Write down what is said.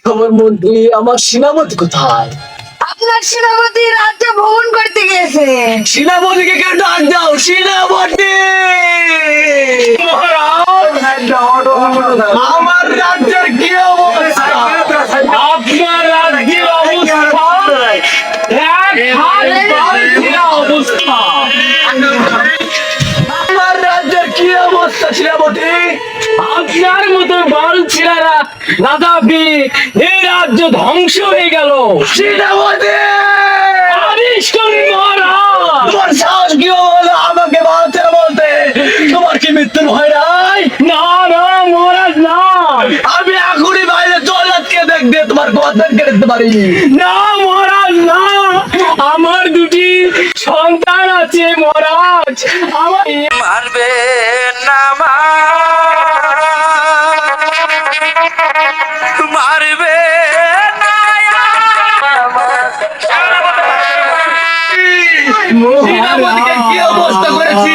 খবর মন্ত্রী? আমার সেনাপতি কোথায়? আপনার সেনাপতি রাজ্য ভ্রমণ করতে গিয়েছে। সেনাপতিকে কেন ডাক দাও? সেনাপতি! আমার রাজ্যের কি অবস্থা? আপনার রাজ্যের অবস্থা অবস্থা আমার রাজ্যের কি অবস্থা সেনাপতি? আপনার মতো বাল ছিলারা রাজাপি এই রাজ্য ধ্বংস হয়ে গেল। সেনাপতি! আদেশ করুন মহারাজ। তোমার সাহস কি হলো আমাকে বলতে? তোমার কি মৃত্যুর ভয় নাই? না না মহারাজ না, আমি এখনই বাইরে জল্লাদকে দেখতে তোমার গর্দান কেটে দিতে পারি। না মহারাজ না, আমার দুটি সন্তান আছে মহারাজ। আমার মারবে না মারবে না সেনাপতিকে কি অবস্থা করেছি?